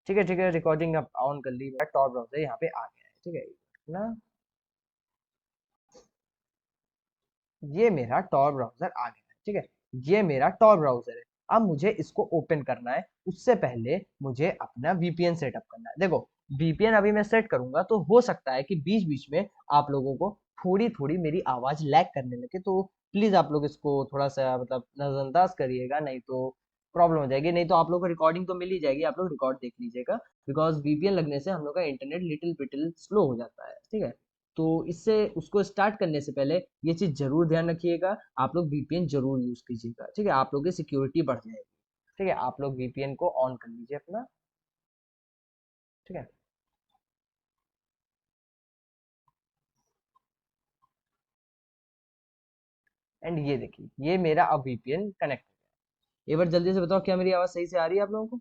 ठीक है ठीक है, रिकॉर्डिंग अब ऑन कर ली, मेरा टॉर ब्राउजर यहाँ पे आ गया है। ठीक है ना, ये मेरा टॉर ब्राउजर आ गया है। ठीक है, ये मेरा टॉर ब्राउजर है। अब मुझे इसको ओपन करना है, उससे पहले मुझे अपना वीपीएन सेटअप करना है। देखो, वीपीएन अभी मैं सेट करूंगा तो हो सकता है कि बीच बीच में आप लोगों को थोड़ी थोड़ी मेरी आवाज लैग करने लगे, तो प्लीज आप लोग इसको थोड़ा सा मतलब नजरअंदाज करिएगा, नहीं तो प्रॉब्लम हो जाएगी। नहीं तो आप लोग को रिकॉर्डिंग तो मिल ही जाएगी, आप लोग रिकॉर्ड देख लीजिएगा। बिकॉज वीपीएन लगने से हम लोग का इंटरनेट लिटिल बिटिल स्लो हो जाता है। ठीक है, तो इससे उसको स्टार्ट करने से पहले ये चीज जरूर ध्यान रखिएगा, आप लोग वीपीएन जरूर यूज कीजिएगा। ठीक है, आप लोग की सिक्योरिटी बढ़ जाएगी। ठीक है, आप लोग वीपीएन को ऑन कर लीजिए अपना। ठीक है, एंड ये देखिए, ये मेरा अब वीपीएन कनेक्ट है। एक बार जल्दी से बताओ, क्या मेरी आवाज सही से आ रही है आप लोगों को?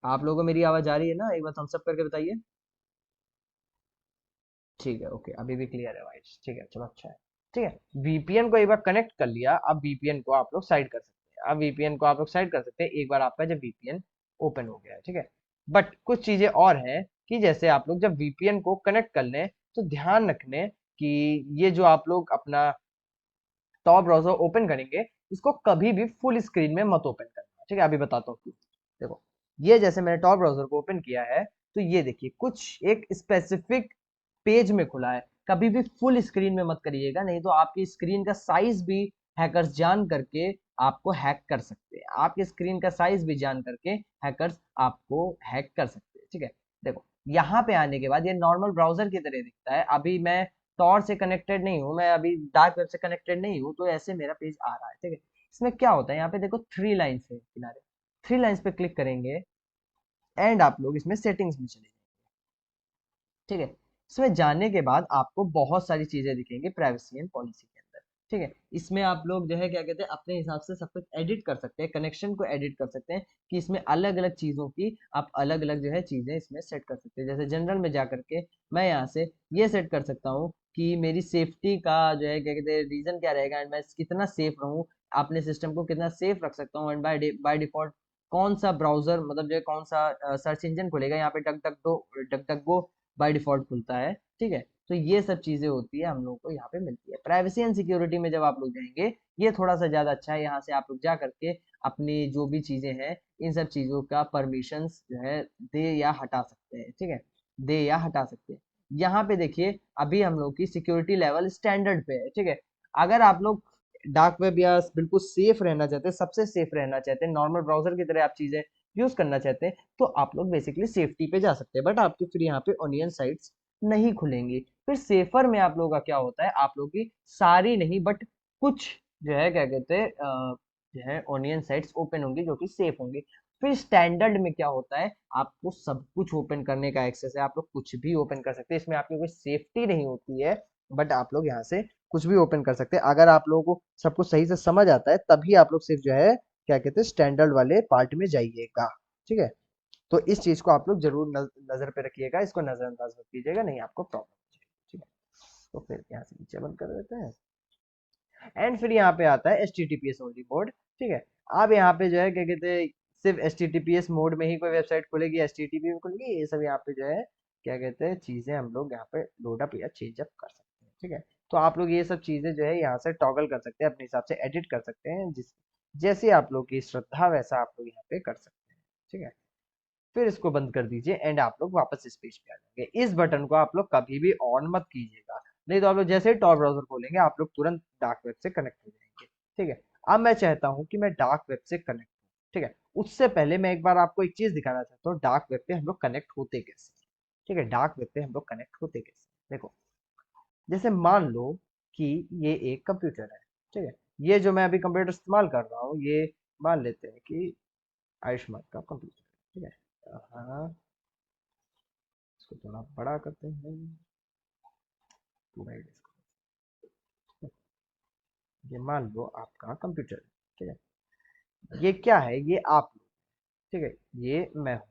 आप लोगों को मेरी आवाज आ रही है ना? एक बार थम्स अप करके बताइए। ठीक है, ओके, अभी भी क्लियर है वॉइस। ठीक है, चलो अच्छा है। ठीक है, वीपीएन को एक बार कनेक्ट कर लिया, अब वीपीएन को आप लोग साइड कर सकते हैं। अब वीपीएन को आप लोग साइड कर सकते हैं एक बार आपका जब वीपीएन ओपन हो गया है। ठीक है, बट कुछ चीजें और हैं कि जैसे आप लोग जब वीपीएन को कनेक्ट कर लें तो ध्यान रखने कि ये जो आप लोग अपना टॉप ब्राउजर ओपन करेंगे, इसको कभी भी फुल स्क्रीन में मत ओपन करना। ठीक है, अभी बताता हूँ क्यों। देखो, ये जैसे मैंने टॉप ब्राउजर को ओपन किया है, तो ये देखिए कुछ एक स्पेसिफिक पेज में खुला है। कभी भी फुल स्क्रीन में मत करिएगा, नहीं तो आपकी स्क्रीन का साइज भी हैकर्स जान करके आपको हैक कर सकते हैं। आपकी स्क्रीन का साइज भी जान करके हैकर्स आपको हैक कर सकते हैं। ठीक है, देखो, यहाँ पे आने के बाद ये नॉर्मल ब्राउजर की तरह दिखता है। अभी मैं टॉर से कनेक्टेड नहीं हूँ, मैं अभी डार्क वेब से कनेक्टेड नहीं हूँ, तो ऐसे मेरा पेज आ रहा है। ठीक है, इसमें क्या होता है, यहाँ पे देखो थ्री लाइन्स है किनारे, थ्री लाइन्स पे क्लिक करेंगे एंड आप लोग इसमें सेटिंग्स में चले जाएंगे। ठीक है, इसमें जाने के बाद आपको बहुत सारी चीजें दिखेंगी प्राइवेसी एंड पॉलिसी के अंदर। ठीक है, इसमें आप लोग जो है क्या कहते हैं, अपने हिसाब से सब कुछ एडिट कर सकते हैं, कनेक्शन को एडिट कर सकते हैं कि इसमें अलग अलग चीजों की आप अलग अलग जो है चीजें इसमें सेट कर सकते हैं। जैसे जनरल में जा करके मैं यहाँ से ये सेट कर सकता हूँ कि मेरी सेफ्टी का जो है क्या कहते हैं रीजन क्या रहेगा, एंड मैं कितना सेफ रहूँ, अपने सिस्टम को कितना सेफ रख सकता हूँ, एंड बाय डिफॉल्ट कौन सा ब्राउजर मतलब जो है कौन सा सर्च इंजन खुलेगा। यहाँ पे duck duck go by default खुलता है। ठीक है, तो ये सब चीजें होती है हम लोग को यहाँ पे मिलती है। प्राइवेसी एंड सिक्योरिटी में जब आप लोग जाएंगे, ये थोड़ा सा ज्यादा अच्छा है। यहाँ से आप लोग जा करके अपनी जो भी चीजें हैं, इन सब चीजों का परमिशंस जो है दे या हटा सकते हैं। ठीक है, दे या हटा सकते हैं। यहाँ पे देखिए, अभी हम लोग की सिक्योरिटी लेवल स्टैंडर्ड पे है। ठीक है, अगर आप लोग डार्क वेब या बिल्कुल सेफ रहना चाहते हैं, सबसे सेफ रहना चाहते हैं, नॉर्मल ब्राउजर की तरह आप चीजें यूज करना चाहते हैं, तो आप लोग बेसिकली सेफ्टी पे जा सकते हैं। बट आपके फिर यहाँ पे ऑनियन साइट्स नहीं खुलेंगी। फिर सेफर में आप लोगों का क्या होता है, आप लोग की सारी नहीं बट कुछ जो है क्या कहते हैं जो है ऑनियन साइट्स ओपन होंगी जो कि सेफ होंगी। फिर स्टैंडर्ड में क्या होता है, आपको सब कुछ ओपन करने का एक्सेस है, आप लोग कुछ भी ओपन कर सकते हैं, इसमें आपकी कोई सेफ्टी नहीं होती है। बट आप लोग यहाँ से कुछ भी ओपन कर सकते हैं। अगर आप लोगों को सब कुछ सही से समझ आता है, तभी आप लोग सिर्फ जो है क्या कहते हैं स्टैंडर्ड वाले पार्ट में जाइएगा। ठीक है, तो इस चीज को आप लोग जरूर नजर पे रखिएगा, इसको नजरअंदाज मत कीजिएगा, नहीं आपको प्रॉब्लम हो जाएगी। ठीक है, तो फिर यहाँ से नीचे बंद कर देते हैं। एंड फिर यहाँ पे आता है H T T P S only mode. ठीक है, अब यहाँ पे जो है क्या कहते हैं सिर्फ H T T P S mode में ही कोई वेबसाइट खुलेगी, एच टी टी पी में खुलेगी, ये सब यहाँ पे जो है क्या कहते हैं चीजें हम लोग यहाँ पे लोड अप या चेंज अप कर सकते हैं। ठीक है, तो आप लोग ये सब चीजें जो है यहाँ से टॉगल कर सकते हैं, अपने हिसाब से एडिट कर सकते हैं, जिस जैसे आप लोग की श्रद्धा वैसा आप लोग यहाँ पे कर सकते हैं। ठीक है, फिर इसको बंद कर दीजिए एंड आप लोग वापस इस पेज पे आ जाएंगे। इस बटन को आप लोग कभी भी ऑन मत कीजिएगा, नहीं तो आप लोग जैसे ही टॉर ब्राउजर खोलेंगे आप लोग तुरंत डार्क वेब से कनेक्ट हो जाएंगे। ठीक है, अब मैं चाहता हूँ कि मैं डार्क वेब से कनेक्ट हूँ। ठीक है, उससे पहले मैं एक बार आपको एक चीज दिखाना चाहता हूँ, डार्क वेब पे हम लोग कनेक्ट होते कैसे। ठीक है, डार्क वेब पे हम लोग कनेक्ट होते कैसे, देखो, जैसे मान लो कि ये एक कंप्यूटर है। ठीक है, ये जो मैं अभी कंप्यूटर इस्तेमाल कर रहा हूँ, ये मान लेते हैं कि आयुष्मान का कंप्यूटर है। ठीक है, हाँ, इसको थोड़ा बड़ा करते हैं, पूरा ही इसको। ये मान लो आपका कंप्यूटर है। ठीक है, ये क्या है, ये आप लोग। ठीक है, ये मैं हूँ,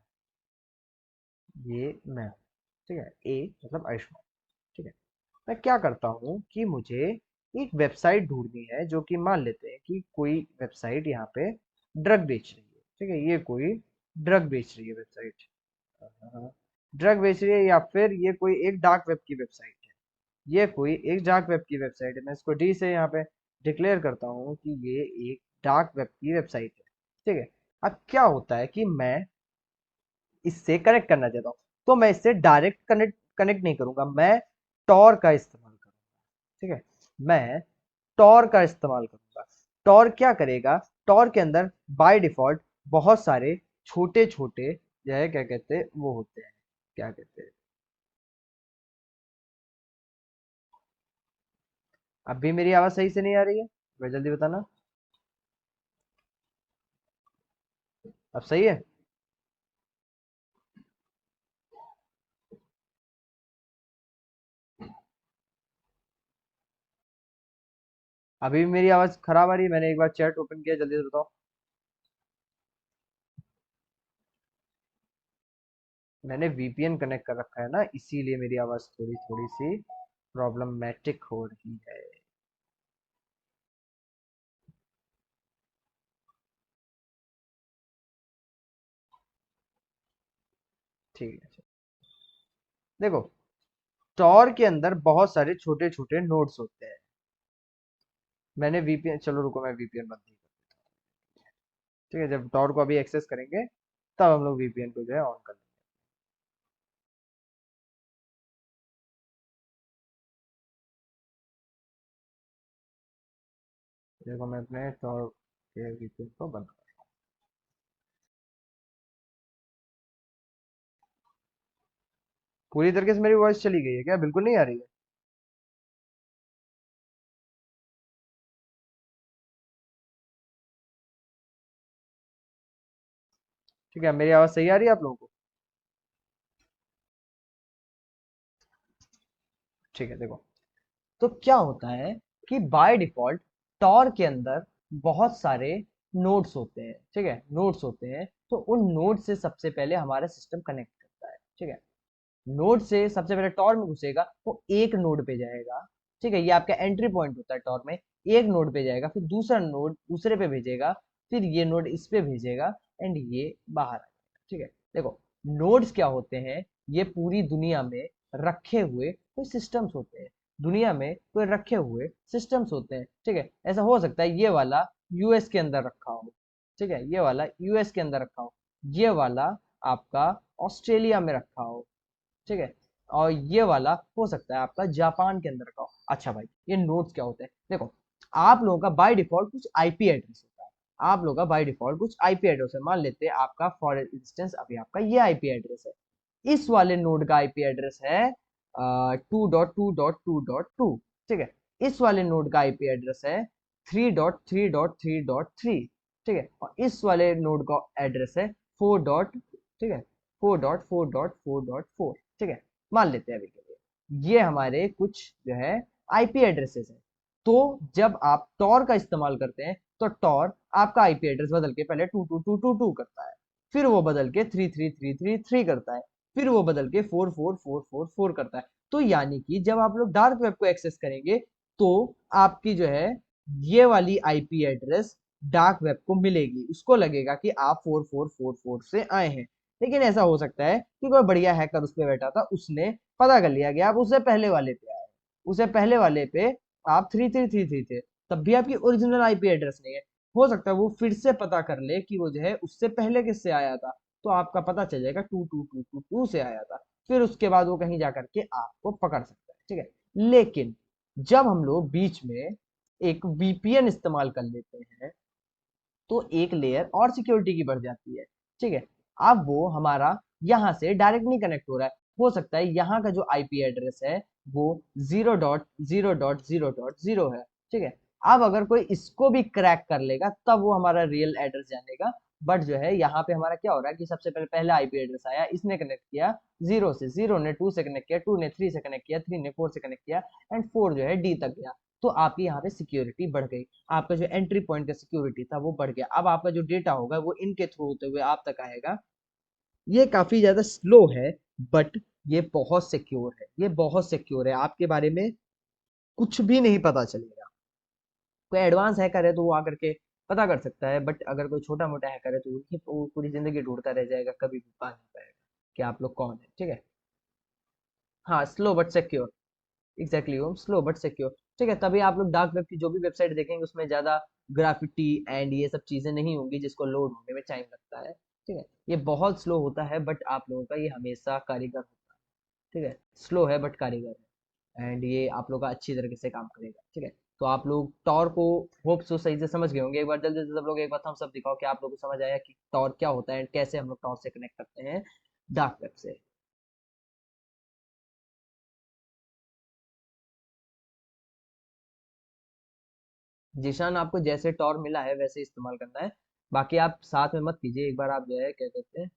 ये मैं हूँ। ठीक है, ए मतलब आयुष्मान। ठीक है, मैं क्या करता हूँ कि मुझे एक वेबसाइट ढूंढनी है जो कि मान लेते हैं कि कोई वेबसाइट यहाँ पे ड्रग बेच रही है, ठीक है, ये कोई ड्रग बेच रही है वेबसाइट, ड्रग बेच रही है, या फिर ये कोई एक डार्क वेब की वेबसाइट है, ये कोई एक डार्क वेब की वेबसाइट है। मैं इसको डी से यहाँ पे डिक्लेयर करता हूँ कि ये एक डार्क वेब की वेबसाइट है, ठीक है। अब क्या होता है कि मैं इससे कनेक्ट करना चाहता हूँ, तो मैं इससे डायरेक्ट कनेक्ट कनेक्ट नहीं करूंगा, मैं टॉर का इस्तेमाल करूंगा, ठीक है। मैं टॉर का इस्तेमाल करूंगा। टॉर क्या करेगा, टॉर के अंदर बाय डिफॉल्ट बहुत सारे छोटे छोटे जो है क्या कहते हैं वो होते हैं, क्या कहते हैं। अब भी मेरी आवाज सही से नहीं आ रही है, मैं जल्दी बताना। अब सही है? अभी भी मेरी आवाज खराब आ रही है? मैंने एक बार चैट ओपन किया, जल्दी से बताओ। मैंने वीपीएन कनेक्ट कर रखा है ना, इसीलिए मेरी आवाज थोड़ी थोड़ी सी प्रॉब्लमेटिक हो रही है। ठीक है, देखो, टॉर के अंदर बहुत सारे छोटे छोटे नोड्स होते हैं। मैंने वीपीएन, चलो रुको, मैं वीपीएन बंद नहीं करता, ठीक है। जब टॉर को अभी एक्सेस करेंगे तब हम लोग वीपीएन को जो है ऑन कर लेंगे। देखो, मैं अपने टॉर के वीपीएन को बंद कर, पूरी तरीके से मेरी वॉइस चली गई है क्या? बिल्कुल नहीं आ रही है? ठीक है, मेरी आवाज सही आ रही है आप लोगों को? ठीक है, देखो, तो क्या होता है कि बाय डिफॉल्ट टॉर के अंदर बहुत सारे नोड्स होते हैं, ठीक है, नोड्स होते हैं। तो उन नोड से सबसे पहले हमारा सिस्टम कनेक्ट करता है, ठीक है। नोड से सबसे पहले टॉर में घुसेगा, वो एक नोड पे जाएगा, ठीक है, ये आपका एंट्री पॉइंट होता है टॉर में। एक नोड पे जाएगा, फिर दूसरा नोड दूसरे पे भेजेगा, फिर ये नोड इस पे भेजेगा, एंड ये बाहर आएगा, ठीक है। देखो, नोड्स क्या होते हैं, ये पूरी दुनिया में रखे हुए कोई सिस्टम्स होते हैं, दुनिया में कोई रखे हुए सिस्टम्स होते हैं, ठीक है। ऐसा हो सकता है ये वाला यूएस के अंदर रखा हो, ठीक है, ये वाला यूएस के अंदर रखा हो, ये वाला आपका ऑस्ट्रेलिया में रखा हो, ठीक है, और ये वाला हो सकता है आपका जापान के अंदर का हो। अच्छा भाई, ये नोट्स क्या होते हैं? देखो, आप लोगों का बाय डिफॉल्ट कुछ आईपी एड्रेस होता है, आप लोगों का बाय डिफॉल्ट कुछ आईपी एड्रेस है। मान लेते हैं आपका फॉर इंस्टेंस अभी आपका ये आईपी एड्रेस है, इस वाले नोड का आईपी एड्रेस है 2.2.2.2, ठीक है। इस वाले नोड का आईपी एड्रेस है 3.3.3.3, ठीक है, और इस वाले नोड का एड्रेस है 4 डॉट, ठीक है, 4.4.4.4, ठीक है। मान लेते हैं अभी के लिए ये हमारे कुछ जो है आईपी एड्रेसेस है। तो जब आप टॉर का इस्तेमाल करते हैं तो टॉर आपका आईपी एड्रेस बदल के पहले 22222 करता है, फिर वो बदल के 33333 करता है, फिर वो बदल के 44444 करता है। तो यानी कि जब आप लोग डार्क वेब को एक्सेस करेंगे तो आपकी जो है ये वाली आईपी एड्रेस डार्क वेब को मिलेगी, उसको लगेगा कि आप 4444 से आए हैं। लेकिन ऐसा हो सकता है कि कोई बढ़िया हैकर उस पे बैठा था, उसने पता कर लिया कि आप उससे पहले वाले पे आए, उससे पहले वाले पे आप 3333 थे, तब भी आपकी ओरिजिनल आईपी एड्रेस नहीं है। हो सकता है वो फिर से पता कर ले कि वो जो है उससे पहले किससे आया था, तो आपका पता चल जाएगा 22222 से आया था, फिर उसके बाद वो कहीं जा करके आपको पकड़ सकता है, ठीक है। लेकिन जब हम लोग बीच में एक वीपीएन इस्तेमाल कर लेते हैं तो एक लेयर और सिक्योरिटी की बढ़ जाती है, ठीक है। अब वो हमारा यहाँ से डायरेक्ट नहीं कनेक्ट हो रहा है, हो सकता है यहाँ का जो आईपी एड्रेस है वो 0.0.0.0 है, ठीक है। अब अगर कोई इसको भी क्रैक कर लेगा तब वो हमारा रियल एड्रेस जानेगा। बट जो है यहाँ पे हमारा क्या हो रहा है कि सबसे पहले पहला आईपी एड्रेस आया, इसने कनेक्ट किया जीरो से, जीरो ने टू से कनेक्ट किया, टू ने थ्री से कनेक्ट किया, थ्री ने फोर से कनेक्ट किया, एंड फोर जो है डी तक गया। तो आपकी यहाँ पे सिक्योरिटी बढ़ गई, आपका जो एंट्री पॉइंट का सिक्योरिटी था वो बढ़ गया। अब आपका जो डेटा होगा वो इनके थ्रू होते हुए आप तक आएगा। ये काफी ज्यादा स्लो है, बट ये बहुत सिक्योर है, ये बहुत सिक्योर है, आपके बारे में कुछ भी नहीं पता चलेगा। कोई एडवांस हैकर है तो वो आकर के पता कर सकता है, बट अगर कोई छोटा मोटा हैकर है तो उनकी वो पूरी जिंदगी ढूंढता रह जाएगा, कभी भी पा नहीं पाएगा कि आप लोग कौन है। ठीक है। हाँ, स्लो बट सिक्योर। एग्जैक्टली, वो स्लो बट सिक्योर। ठीक है, तभी आप लोग डार्क वेब की जो भी वेबसाइट देखेंगे उसमें ज्यादा ग्राफिटी एंड ये सब चीजें नहीं होंगी जिसको लोड होने में टाइम लगता है। ठीक है, ये बहुत स्लो होता है बट आप लोगों का ये हमेशा कारीगर होता है। ठीक है, स्लो है बट कारीगर है, एंड ये आप लोग का अच्छी तरीके से काम करेगा। ठीक है, तो आप लोग टॉर को होप सो सही से समझ गए होंगे। एक बार जल्दी से सब लोग एक बार हम सब दिखाओ कि आप लोगों को समझ आया कि टॉर क्या होता है एंड कैसे हम लोग टॉर से कनेक्ट करते हैं डार्क वेब से। जिशान, आपको जैसे टॉर मिला है वैसे इस्तेमाल करना है, बाकी आप साथ में मत कीजिए। एक बार आप जो है क्या कहते हैं,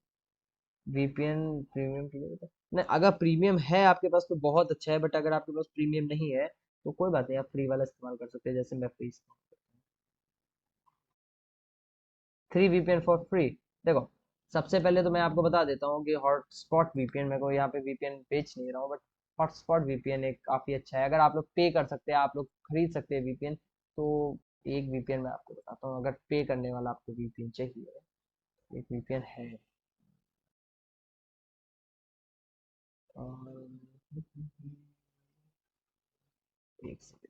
वीपीएन प्रीमियम के लिए नहीं, अगर प्रीमियम है आपके पास तो बहुत अच्छा है, बट अगर आपके पास प्रीमियम नहीं है तो कोई बात नहीं, आप फ्री वाला इस्तेमाल कर सकते हैं, जैसे मैं फ्री इस्तेमाल करता हूँ। 3 VPN फॉर फ्री। देखो, सबसे पहले तो मैं आपको बता देता हूँ कि हॉटस्पॉट वीपीएन, मेरे को यहाँ पे वीपीएन बेच नहीं रहा हूँ, बट हॉटस्पॉट वीपीएन एक काफ़ी अच्छा है। अगर आप लोग पे कर सकते हैं, आप लोग खरीद सकते हैं वीपीएन, तो एक वीपीएन मैं आपको बताता हूँ। अगर पे करने वाला आपको वीपीएन चाहिए, एक वीपीएन है, और एक सेकंड,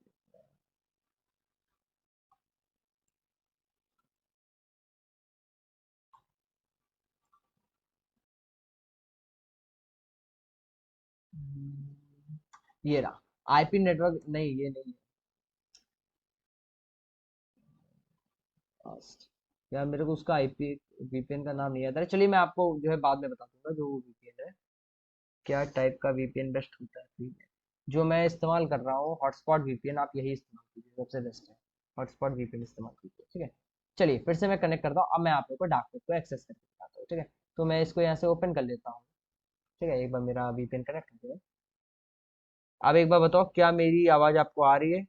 ये रहा। आईपी नेटवर्क नहीं, ये नहीं है। यार मेरे को उसका आईपी वीपीएन का नाम नहीं याद है, चलिए मैं आपको जो है बाद में बता दूंगा जो वीपीएन है, क्या टाइप का वीपीएन बेस्ट होता है फ्री में। जो मैं इस्तेमाल कर रहा हूँ हॉटस्पॉट वीपीएन, आप यही इस्तेमाल कीजिए, सबसे बेस्ट है। हॉटस्पॉट वीपीएन इस्तेमाल कीजिए। ठीक है, चलिए फिर से मैं कनेक्ट करता हूँ। अब मैं आप लोग को डार्क वेब को एक्सेस करके दिखाता हूँ। ठीक है, तो मैं इसको यहाँ से ओपन कर लेता हूँ। ठीक है, एक बार मेरा वीपीएन कनेक्ट कर दिया। अब एक बार बताओ, क्या मेरी आवाज़ आपको आ रही है?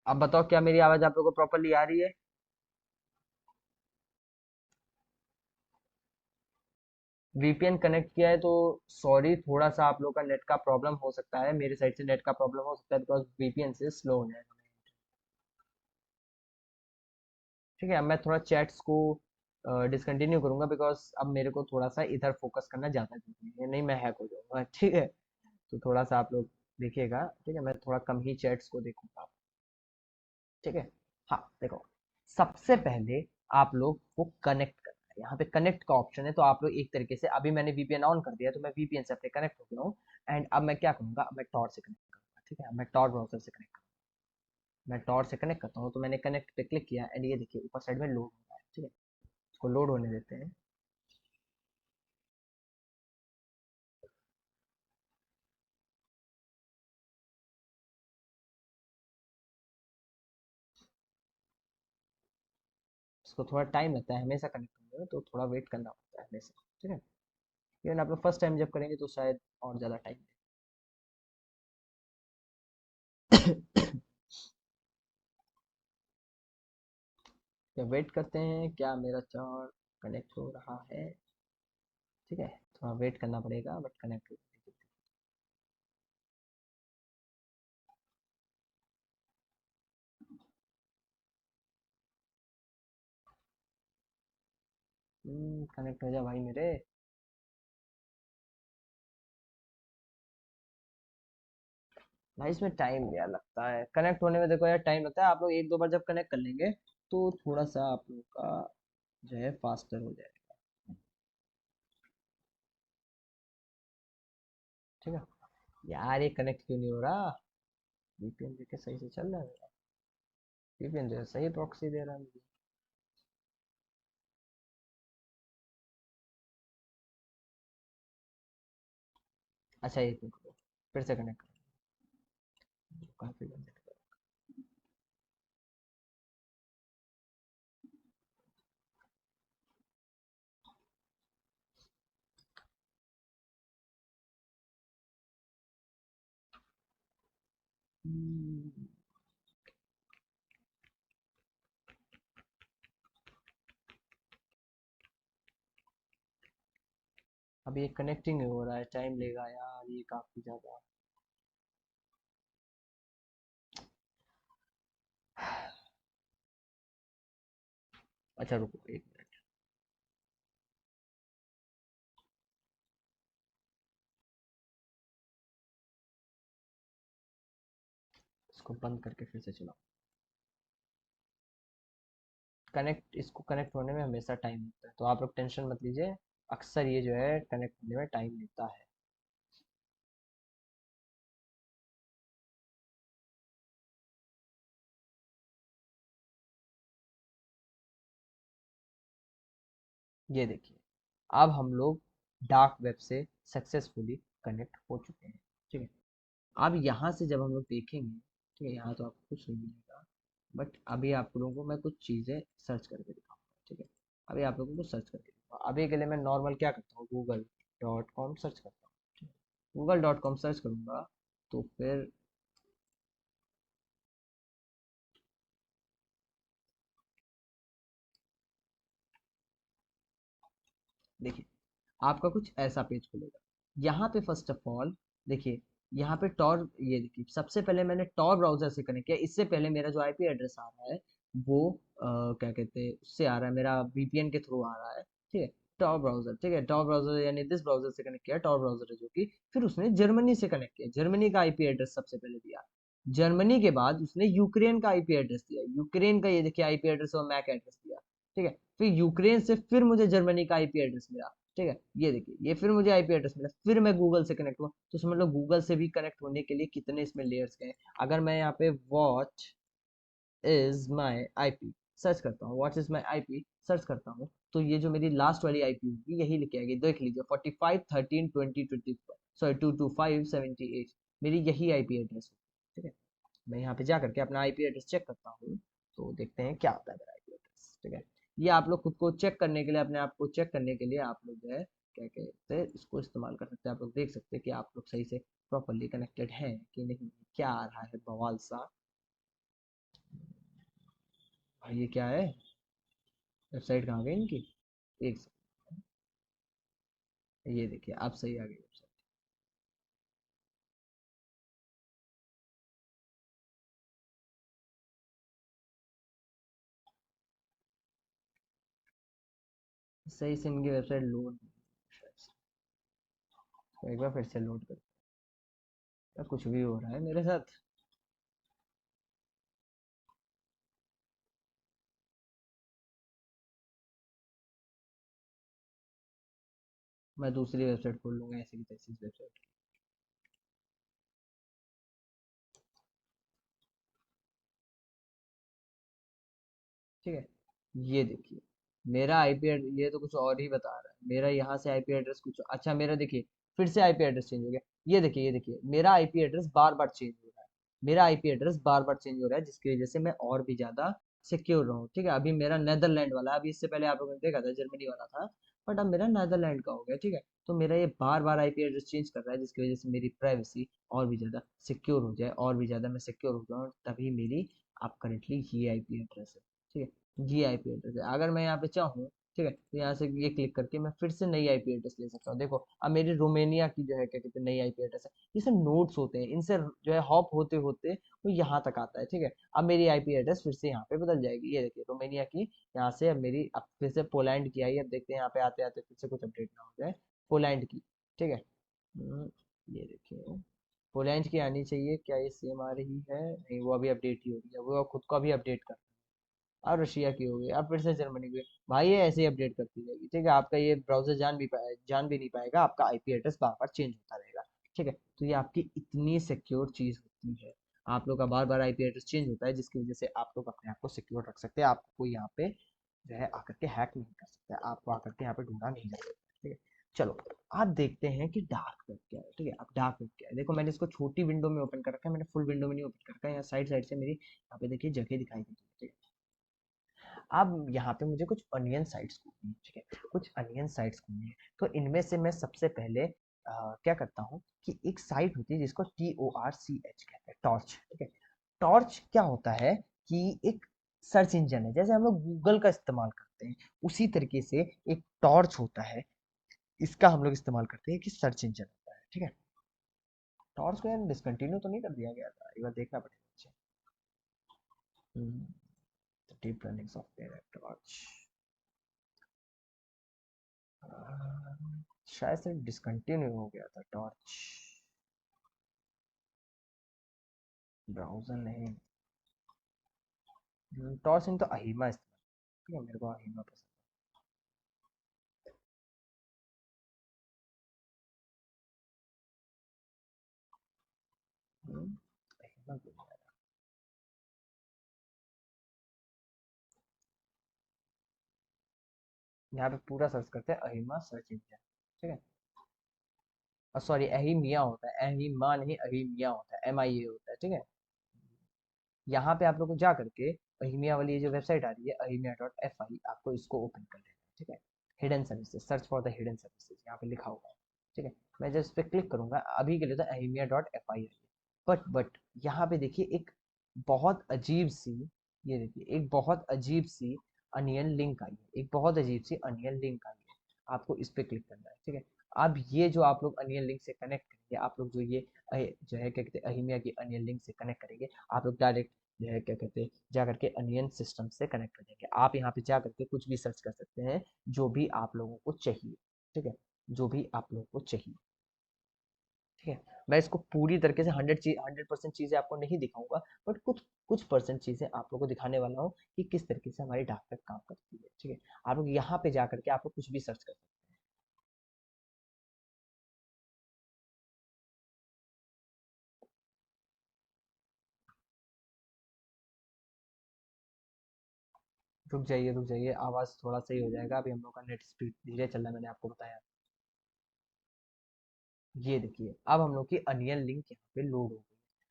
अब बताओ, क्या मेरी आवाज़ आप लोगों को प्रॉपरली आ रही है? वीपीएन कनेक्ट किया है तो सॉरी, थोड़ा सा आप लोग का नेट का प्रॉब्लम हो सकता है, मेरे साइड से नेट का प्रॉब्लम हो सकता है, बिकॉज वीपीएन से स्लो हो जाएगा। ठीक है, अब मैं थोड़ा चैट्स को डिसकंटिन्यू करूंगा, बिकॉज अब मेरे को थोड़ा सा इधर फोकस करना ज़्यादा जरूरी है, नहीं मैं हैक हो जाऊंगा। ठीक है, तो थोड़ा सा आप लोग देखिएगा। ठीक है, मैं थोड़ा कम ही चैट्स को देखूंगा। ठीक है। हाँ देखो, सबसे पहले आप लोग को कनेक्ट करना है। यहाँ पे कनेक्ट का ऑप्शन है, तो आप लोग एक तरीके से, अभी मैंने वीपीएन ऑन कर दिया तो मैं वीपीएन से अपने कनेक्ट हो गया हूँ। एंड अब मैं क्या करूँगा, अब मैं टॉर से कनेक्ट करूँगा। ठीक है, अब मैं टॉर ब्राउजर से कनेक्ट करूँगा। मैं टॉर से कनेक्ट करता हूँ, तो मैंने कनेक्ट पे क्लिक किया एंड ये देखिए ऊपर साइड में लोड हो रहा है। ठीक है, इसको लोड होने देते हैं। इसको थोड़ा टाइम लगता है हमेशा कनेक्ट होने में, तो थोड़ा वेट करना पड़ता है हमेशा। ठीक है, इवन आप लोग फर्स्ट टाइम जब करेंगे तो शायद और ज़्यादा टाइम जब वेट करते हैं, क्या मेरा चार्ट कनेक्ट हो रहा है? ठीक है, थोड़ा वेट करना पड़ेगा बट कनेक्ट हो। कनेक्ट हो जा भाई मेरे। भाई इसमें टाइम यार लगता है कनेक्ट होने में, देखो यार टाइम लगता है। आप लोग एक दो बार जब कनेक्ट कर लेंगे तो थोड़ा सा आप लोग का जो है फास्टर हो जाएगा। ठीक है, यार ये कनेक्ट क्यों नहीं हो रहा? वीपीएन देखे सही से चल रहा है मेरा? वीपीएन जो है सही प्रॉक्सी दे रहा है मुझे। अच्छा एक मिनट रुको, फिर से कनेक्ट करो, काफी लंबा। हम्म, अब ये कनेक्टिंग नहीं हो रहा है, टाइम लेगा यार ये काफी ज्यादा। अच्छा रुको एक मिनट। इसको बंद करके फिर से चलाओ। कनेक्ट, इसको कनेक्ट होने में हमेशा टाइम लगता है, तो आप लोग टेंशन मत लीजिए। अक्सर ये जो है कनेक्ट होने में टाइम लेता है। ये देखिए, अब हम लोग डार्क वेब से सक्सेसफुली कनेक्ट हो चुके हैं। ठीक है, अब यहाँ से जब हम लोग देखेंगे, ठीक है, यहाँ तो आपको कुछ नहीं मिलेगा, बट अभी आप लोगों को मैं कुछ चीज़ें सर्च करके दिखाऊंगा। ठीक है, अभी आप लोगों को सर्च करके दिखाऊंगा। अभी के लिए मैं नॉर्मल क्या करता हूँ, google.com सर्च करता हूँ। ठीक है, google.com सर्च करूँगा तो फिर देखिए आपका कुछ ऐसा पेज खुलेगा। यहाँ पे फर्स्ट ऑफ ऑल देखिए, यहाँ पे टॉर, ये देखिए सबसे पहले मैंने टॉर ब्राउजर से कनेक्ट किया। इससे पहले मेरा जो आईपी एड्रेस आ रहा है वो क्या कहते हैं उससे आ रहा है, मेरा वीपीएन के थ्रू आ रहा है। ठीक है, टॉर ब्राउजर, ठीक है, टॉर ब्राउजर यानी दिस ब्राउजर से कनेक्ट किया, टॉर ब्राउजर है जो कि फिर उसने जर्मनी से कनेक्ट किया, जर्मनी का आईपी एड्रेस सबसे पहले दिया। जर्मनी के बाद उसने यूक्रेन का आईपी एड्रेस दिया, यूक्रेन का ये देखिए आईपी एड्रेस और मैक एड्रेस दिया। ठीक है, फिर यूक्रेन से फिर मुझे जर्मनी का आईपी एड्रेस मिला। ठीक है, ये देखिए ये फिर मुझे आईपी एड्रेस मिला, फिर मैं गूगल से कनेक्ट हुआ। तो समझ लो गूगल से भी कनेक्ट होने के लिए कितने इसमें लेयर्स गए। अगर मैं यहाँ पे what is my IP search करता हूँ, what is my IP search करता हूँ, तो ये जो मेरी लास्ट वाली आईपी होगी यही लिखे आएगी, देख लीजिए 45132020, सॉरी 22578, मेरी यही आईपी एड्रेस है। ठीक है, मैं यहाँ पे जा करके अपना आईपी एड्रेस चेक करता हूँ, तो देखते हैं क्या आता है मेरा आईपी एड्रेस। ठीक है, ये आप लोग खुद को चेक करने के लिए, अपने आप को चेक करने के लिए आप लोग जो है क्या कहते हैं इसको इस्तेमाल कर सकते हैं। आप लोग देख सकते हैं कि आप लोग सही से प्रॉपरली कनेक्टेड हैं कि नहीं। क्या आ रहा है बवाल सा, भाई ये क्या है, वेबसाइट कहाँ गई इनकी, एक सेकंड, ये देखिए आप सही आ गई वेबसाइट। सही से इनकी वेबसाइट लोड, एक बार फिर से लोड कर, कुछ भी हो रहा है मेरे साथ। मैं दूसरी वेबसाइट खोल लूंगा ऐसी की तैसी वेबसाइट। ठीक है, ये देखिए मेरा आईपी ये तो कुछ और ही बता रहा है, मेरा यहाँ से आईपी एड्रेस कुछ अच्छा, मेरा देखिए फिर से आईपी एड्रेस चेंज हो गया। ये देखिए, ये देखिए मेरा आईपी एड्रेस बार बार चेंज हो रहा है, मेरा आईपी एड्रेस बार बार चेंज हो रहा है, जिसकी वजह से मैं और भी ज्यादा सिक्योर रहूँ। ठीक है, अभी मेरा नेदरलैंड वाला, अभी इससे पहले आप लोगों ने देखा था जर्मनी वाला था, बट अब मेरा नेदरलैंड का हो गया। ठीक है, तो मेरा ये बार बार आईपी एड्रेस चेंज कर रहा है, जिसकी वजह से मेरी प्राइवेसी और भी ज्यादा सिक्योर हो जाए, और भी ज्यादा मैं सिक्योर हो जाऊँ, तभी मेरी आप करेंटली ये आईपी एड्रेस है। ठीक है, जी आईपी एड्रेस है। अगर मैं यहाँ पे चाहूँ, ठीक है, तो यहाँ से ये क्लिक करके मैं फिर से नई आईपी एड्रेस ले सकता हूँ। देखो अब मेरी रोमेनिया की जो है क्या कहते हैं नई आईपी एड्रेस है। ये सब नोट्स होते हैं, इनसे जो है हॉप होते होते वो यहाँ तक आता है। ठीक है, अब मेरी आईपी एड्रेस फिर से यहाँ पे बदल जाएगी, ये देखिए रोमेनिया की यहाँ से अब मेरी, अब फिर से पोलैंड की आई। अब देखते हैं यहाँ पे आते आते फिर से कुछ अपडेट ना हो जाए पोलैंड की। ठीक है, ये देखिए पोलैंड की आनी चाहिए, क्या ये सेम आ रही है, नहीं वो अभी अपडेट ही हो रही है, वो खुद को अभी अपडेट कर। अब रशिया की हो गई, अब फिर से जर्मनी की। भाई ये ऐसे ही अपडेट करती रहेगी। ठीक है, आपका ये ब्राउजर जान भी नहीं पाएगा, आपका आईपी एड्रेस बार बार चेंज होता रहेगा। ठीक है, तो ये आपकी इतनी सिक्योर चीज होती है, आप लोग का बार बार आईपी एड्रेस चेंज होता है, जिसकी वजह से आप लोग अपने आप को सिक्योर रख सकते हैं। आपको कोई यहाँ पे जो है आकर के हैक नहीं कर सकता है, आपको आकर के यहाँ पे ढूंढा नहीं जा सकता। ठीक है, चलो आप देखते हैं कि डार्क वेब क्या है। ठीक है, अब डार्क वेब क्या है, देखो मैंने इसको छोटी विंडो में ओपन कर रखा है, मैंने फुल विंडो में नहीं ओपन कर रखा है। यहाँ साइड साइड से मेरी यहाँ पे देखिए जगह दिखाई दे रही है। अब यहाँ पे मुझे कुछ अनियन साइट्स खोलनी है। ठीक है, कुछ अनियन साइट्स खोलनी है, तो इनमें से मैं सबसे पहले क्या करता हूँ कि एक साइट होती है जिसको TORCH कहते हैं, टॉर्च। ठीक है, टॉर्च क्या होता है कि एक सर्च इंजन है, जैसे हम लोग गूगल का इस्तेमाल करते हैं उसी तरीके से एक टॉर्च होता है। इसका हम लोग इस्तेमाल करते हैं कि सर्च इंजन होता है, ठीक है। टॉर्च को यार डिसकंटिन्यू तो नहीं कर दिया गया था, एक बार देखना पड़ेगा। डीप लर्निंग सॉफ्टवेयर टॉर्च शायद से डिसकंटिन्यू हो गया था टॉर्च। ब्राउजर नहीं, टॉर्च नहीं तो अहिमा इस्तेमाल, ठीक है, मेरे को अहिमा पसंद है। अहिमा क्यों नहीं आया? यहाँ पे पूरा सर्च करते हैं अहिमा सर्च इंजन, ठीक है। सॉरी अहिमिया होता है, अहिमा नहीं अहिमिया होता है, MIA होता है, ठीक है। यहाँ पे आप लोग को जा करके अहिमिया वाली ये जो वेबसाइट आ रही है ahimia.fi, आपको इसको ओपन कर लेना है, ठीक है। Hidden services, search for the hidden services यहाँ पे लिखा हुआ है, ठीक है। मैं जस्ट पे क्लिक करूंगा, अभी के लिए तो ahimia.fi है, बट यहाँ पे देखिए एक बहुत अजीब सी, ये देखिए एक बहुत अजीब सी अनियन लिंक आई है, एक बहुत अजीब सी अनियन लिंक आई है। आपको इस पे क्लिक करना है, ठीक है। अब ये जो आप लोग अनियन लिंक से कनेक्ट करेंगे, आप लोग जो ये जो है क्या कहते हैं अहिमिया की अनियन लिंक से कनेक्ट करेंगे, आप लोग डायरेक्ट जो है क्या कहते हैं जा करके अनियन सिस्टम से कनेक्ट कर देंगे। आप यहाँ पे जा करके कुछ भी सर्च कर सकते हैं, जो भी आप लोगों को चाहिए, ठीक है, जो भी आप लोगों को चाहिए, ठीक है। मैं इसको पूरी तरीके से 100% चीजें आपको नहीं दिखाऊंगा, बट कुछ कुछ परसेंट चीजें आप लोगों को दिखाने वाला हूँ कि किस तरीके से हमारी डार्क वेब काम करती है, ठीक है। आप लोग यहाँ पे जा करके आप लोग कुछ भी सर्च कर सकते हैं। रुक जाइए, आवाज थोड़ा सही हो जाएगा, अभी हम लोग का नेट स्पीड धीरे चल रहा है, मैंने आपको बताया। ये देखिए अब हम लोग की अनियन लिंक यहाँ पे लोड हो गई,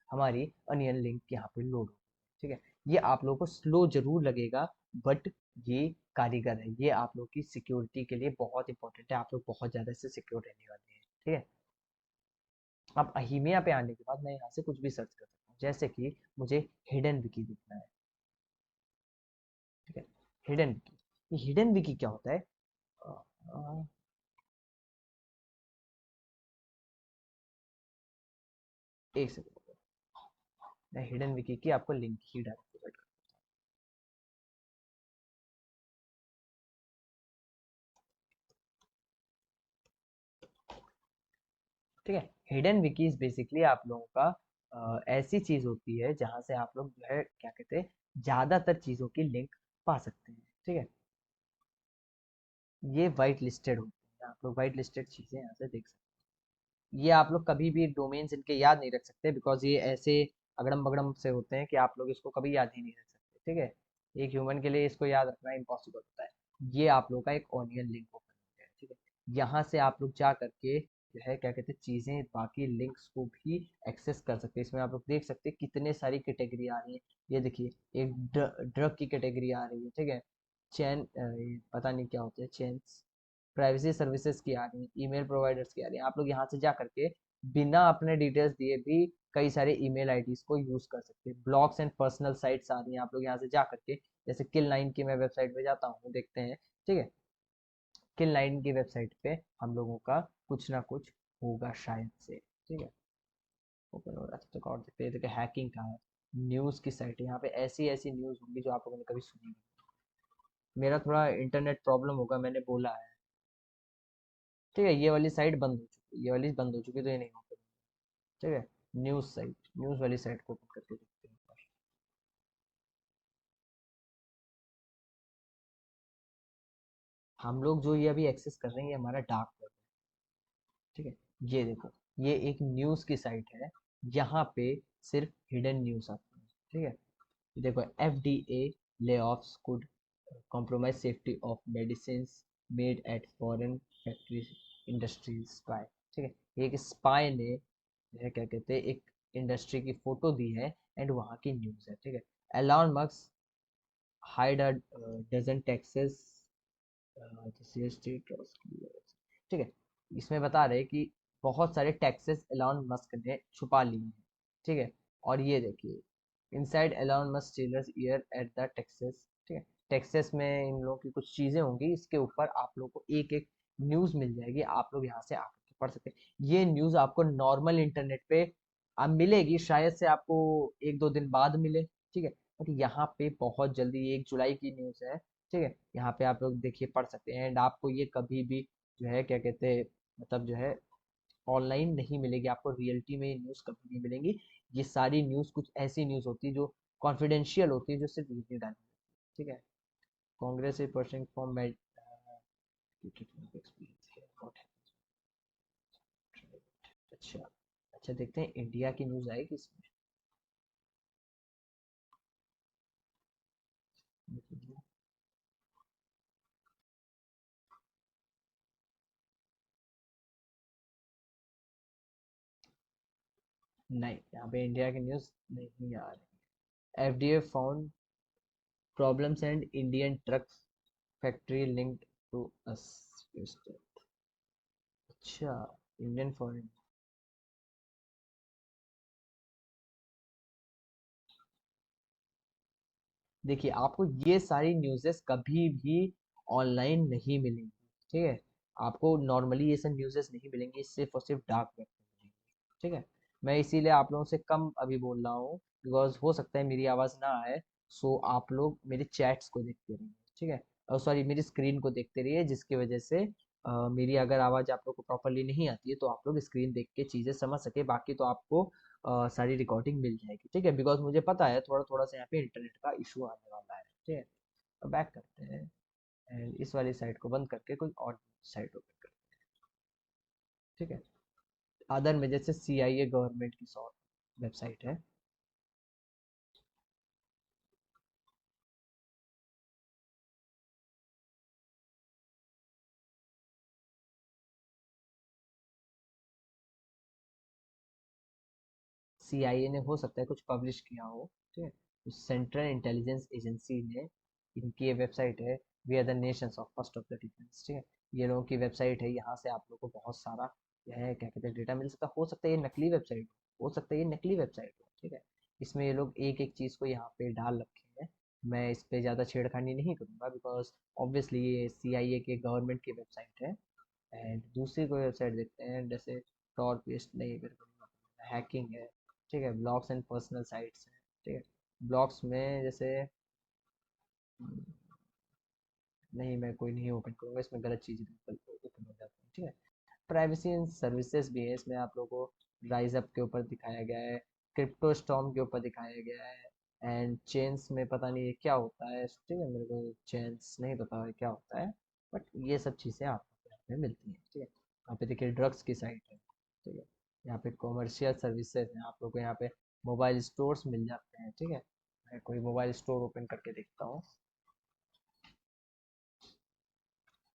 हमारी अनियन लिंक यहाँ पे लोड हो गई, ठीक है। ये आप लोगों को स्लो जरूर लगेगा, बट ये कारीगर है, ये आप लोग की सिक्योरिटी के लिए बहुत इंपॉर्टेंट है, आप लोग बहुत ज्यादा इससे सिक्योर रहने वाले हैं, ठीक है। अब अहिमिया पे आने के बाद मैं यहाँ से कुछ भी सर्च कर सकता हूँ, जैसे कि मुझे हिडन विकी देखना है, ठीक है। हिडन विकी, ये हिडन विकी क्या होता है? अ, अ, एक सेकंड, मैं हिडन विकी की आपको लिंक ही डाल, ठीक है। हिडन विकीज बेसिकली आप लोगों का ऐसी चीज होती है जहां से आप लोग जो है क्या कहते हैं ज्यादातर चीजों की लिंक पा सकते हैं, ठीक है। ये वाइट लिस्टेड होते हैं, आप लोग वाइट लिस्टेड चीजें यहाँ से देख सकते हैं। ये आप लोग कभी भी डोमेन्स इनके याद नहीं रख सकते, बिकॉज ये ऐसे अगड़म बगड़म से होते हैं कि आप लोग इसको कभी याद ही नहीं रख सकते, ठीक है। एक ह्यूमन के लिए इसको याद रखना इम्पॉसिबल होता है। ये आप लोग का एक ऑनियन लिंक ओपन हो गया है, ठीक है। यहाँ से आप लोग जा करके जो है क्या कहते हैं चीजें बाकी लिंक्स को भी एक्सेस कर सकते हैं। इसमें आप लोग देख सकते हैं कितने सारी कैटेगरी आ रही है, ये देखिए एक ड्रग की कैटेगरी आ रही है, ठीक है। चैन पता नहीं क्या होते हैं चेन्स, प्राइवेसी सर्विसेज की आ रही है, ईमेल प्रोवाइडर्स की आ रही है। आप लोग यहाँ से जा करके बिना अपने डिटेल्स दिए भी कई सारे ईमेल आईडीज को यूज कर सकते हैं। ब्लॉग्स एंड पर्सनल साइट्स आ रही हैं, आप लोग यहाँ से जा करके जैसे किल 9 की मैं वेबसाइट पे जाता हूँ, देखते हैं, ठीक है। किल 9 की वेबसाइट पे हम लोगों का कुछ ना कुछ होगा शायद से, ठीक है। ओपन हो रहा है तो और देखते हैं, देखिए हैकिंग का है, न्यूज़ की साइट है, यहाँ पे ऐसी ऐसी न्यूज़ होंगी जो आप लोगों ने कभी सुनी नहीं। मेरा थोड़ा इंटरनेट प्रॉब्लम होगा, मैंने बोला है, ठीक है। ये वाली साइट बंद हो चुकी, ये वाली बंद हो चुकी, तो ये नहीं होगी, ठीक है। न्यूज़ साइट, न्यूज़ वाली साइट को ओपन करके देखते हैं। हम लोग जो ये अभी एक्सेस कर रहे हैं ये हमारा डार्क वेब, ठीक है। ये देखो, ये एक न्यूज़ की साइट है, यहाँ पे सिर्फ हिडन न्यूज़ आती है, ठीक है। ये देखो FDA layoffs could compromise safety of medicines made at foreign factory industries spy, ठीक है। एक स्पाई ने जो है क्या कहते हैं एक इंडस्ट्री की फोटो दी है एंड वहाँ की न्यूज़ है, ठीक है। Elon Musk hide a dozen taxes ठीक है। इसमें बता रहे कि बहुत सारे टैक्सेस एलॉन मस्क ने छुपा लिए हैं, ठीक है। और ये देखिए inside Elon Musk stealers year at the Texas, ठीक है। टेक्सास में इन लोगों की कुछ चीजें होंगी, इसके ऊपर आप लोग को एक एक न्यूज़ मिल जाएगी, आप लोग यहाँ से आकर पढ़ सकते हैं। ये न्यूज़ आपको नॉर्मल इंटरनेट पे अब मिलेगी, शायद से आपको 1-2 दिन बाद मिले, ठीक है, बट यहाँ पे बहुत जल्दी 1 जुलाई की न्यूज़ है, ठीक है, यहाँ पे आप लोग देखिए पढ़ सकते हैं। एंड आपको ये कभी भी जो है क्या कहते हैं, मतलब जो है ऑनलाइन नहीं मिलेगी, आपको रियलिटी में ये न्यूज़ कभी नहीं मिलेंगी। ये सारी न्यूज़ कुछ ऐसी न्यूज़ होती है जो कॉन्फिडेंशियल होती है, जो सिर्फ यही डाली होती है, ठीक है। कांग्रेस इज पुशिंग फॉर अच्छा, अच्छा देखते हैं इंडिया की न्यूज़ आएगी इसमें। नहीं, यहाँ पे इंडिया की न्यूज़ नहीं आ रही। FDA found problems and Indian trucks factory linked to us. अच्छा, इंडियन फॉरेन। देखिए आपको ये सारी न्यूज़ेस कभी भी ऑनलाइन नहीं मिलेंगी, ठीक है। आपको नॉर्मली ये सब न्यूज़ेस नहीं मिलेंगी, सिर्फ और सिर्फ डार्क वेब पे मिलेंगी, ठीक है। मैं इसीलिए आप लोगों से कम अभी बोल रहा हूँ, बिकॉज हो सकता है मेरी आवाज़ ना आए। सो आप लोग मेरे चैट्स को देखते रहिए, ठीक है, और सॉरी मेरी स्क्रीन को देखते रहिए, जिसकी वजह से मेरी अगर आवाज़ आप लोग को प्रॉपरली नहीं आती है तो आप लोग स्क्रीन देख के चीज़ें समझ सके, बाकी तो आपको सारी रिकॉर्डिंग मिल जाएगी, ठीक है, बिकॉज मुझे पता है थोड़ा थोड़ा सा यहाँ पे इंटरनेट का इशू आने वाला है, ठीक है। अब बैक करते हैं एंड इस वाली साइट को बंद करके कोई और साइट ओपन करते हैं, ठीक है। अदर में जैसे CIA गवर्नमेंट की शॉर्ट वेबसाइट है। CIA ने हो सकता है कुछ पब्लिश किया हो, ठीक है, तो सेंट्रल इंटेलिजेंस एजेंसी ने, इनकी ये वेबसाइट है, we are the nations of first of the defence, ठीक है। ये लोगों की वेबसाइट है, यहाँ से आप लोग को बहुत सारा जो है क्या कहते हैं डेटा मिल सकता है। हो सकता है ये नकली वेबसाइट हो सकता है ये नकली वेबसाइट हो, ठीक है। इसमें ये लोग एक एक चीज़ को यहाँ पे डाल रखे हैं। मैं इस पे ज़्यादा छेड़खानी नहीं करूँगा, बिकॉज ऑब्वियसली ये CIA के गवर्नमेंट की वेबसाइट है। एंड दूसरी कोई वेबसाइट देखते हैं, जैसे टॉर पेस्ट नहीं, मेरे को हैकिंग है, ठीक है, ब्लॉग्स एंड पर्सनल साइट्स हैं, ठीक है। ब्लॉग्स में जैसे नहीं, मैं कोई नहीं ओपन करूँगा, इसमें गलत चीज़ें ओपन हो जाती हैं, ठीक है। प्राइवेसी एंड सर्विसेज भी है इसमें, आप लोगों को राइज अप के ऊपर दिखाया गया है, क्रिप्टो स्टॉर्म के ऊपर दिखाया गया है, एंड चेन्स में पता नहीं ये क्या होता है, ठीक है, मेरे को चेन्स नहीं पता है क्या होता है, बट ये सब चीज़ें आपको यहाँ पे मिलती हैं, ठीक है। यहाँ पे देखिए ड्रग्स की साइट है, ठीक है। यहाँ पे कॉमर्शियल सर्विसेज हैं, आप लोग को यहाँ पे मोबाइल स्टोर्स मिल जाते हैं, ठीक है। मैं कोई मोबाइल स्टोर ओपन करके देखता हूँ।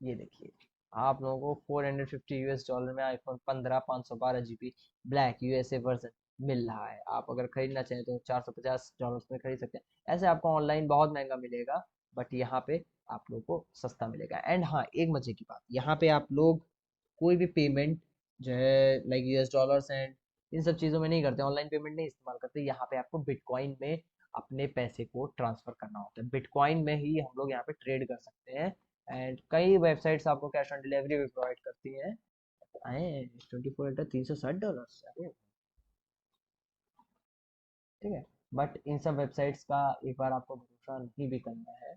ये देखिए, आप लोगों को $450 में iPhone 15 512 GB black USA version मिल रहा है। आप अगर खरीदना चाहें तो $450 में खरीद सकते हैं। ऐसे आपको ऑनलाइन बहुत महंगा मिलेगा, बट यहाँ पे आप लोग को सस्ता मिलेगा। एंड हाँ, एक मजे की बात, यहाँ पे आप लोग कोई भी पेमेंट जो है like US dollars and in सब चीज़ों में नहीं करते, ऑनलाइन पेमेंट नहीं इस्तेमाल करते। यहाँ पे आपको बिटकॉइन में अपने पैसे को ट्रांसफर करना होता है, बिटकॉइन में ही हम लोग यहाँ पे ट्रेड कर सकते हैं। एंड कई वेबसाइट्स आपको कैश ऑन डिलीवरी भी प्रोवाइड करती हैं। आए 24 × 360 डॉलर, अरे ठीक है। बट इन सब वेबसाइट्स का एक बार आपको भरोसा नहीं भी करना है,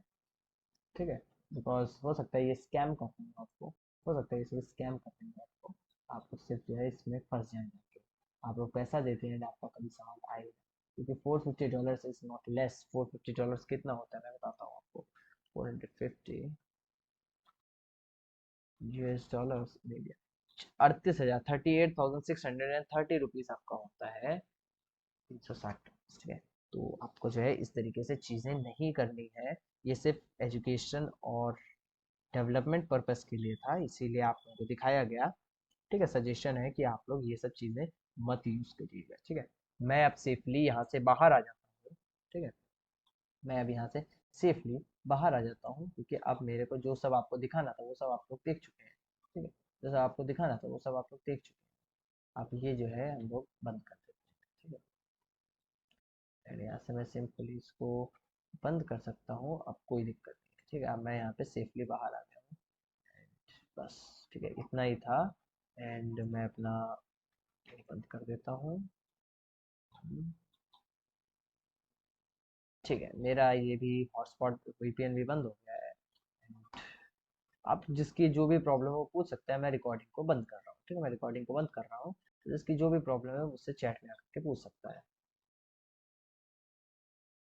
ठीक है, बिकॉज हो सकता है ये स्कैम कर देंगे आपको, हो सकता है इसमें स्कैम कर देंगे आपको, आपको सिर्फ जो है इसमें फंस जाएंगे। आप लोग पैसा देते हैं आपका कभी सवाल आएगा, क्योंकि $450 इज नॉट लेस। $450 कितना होता है मैं बताता हूँ आपको। 450 US डॉलर्स, 38,000, 38,630 रुपीज आपका होता है 360, ठीक है। तो आपको जो है इस तरीके से चीज़ें नहीं करनी है। ये सिर्फ एजुकेशन और डेवलपमेंट पर्पस के लिए था, इसीलिए आप लोगों को दिखाया गया, ठीक है। सजेशन है कि आप लोग ये सब चीज़ें मत यूज़ करिएगा, ठीक है। मैं अब सेफली यहाँ से बाहर आ जाता हूँ, ठीक है। मैं अब यहाँ से सेफली बाहर आ जाता हूँ, क्योंकि अब मेरे को जो सब आपको दिखाना था वो सब आप लोग देख चुके हैं, ठीक है। जो सब आपको दिखाना था वो सब आप लोग देख चुके हैं। अब ये जो है हम लोग बंद कर देते हैं, ठीक है। एंड यहाँ से मैं सिंपली इसको बंद कर सकता हूँ, अब कोई दिक्कत नहीं है, ठीक है। अब मैं यहाँ पे सेफली बाहर आ गया हूँ, बस, ठीक है। ठीक है, इतना ही था। एंड मैं अपना ये बंद कर देता हूँ। ठीक है, मेरा ये भी हॉटस्पॉट वीपीएन भी बंद हो गया है। आप जिसकी जो भी प्रॉब्लम हो पूछ सकते हैं, मैं रिकॉर्डिंग को बंद कर रहा हूँ। ठीक है, मैं रिकॉर्डिंग को बंद कर रहा हूँ, तो जिसकी जो भी प्रॉब्लम है मुझसे चैट में आकर के पूछ सकता है।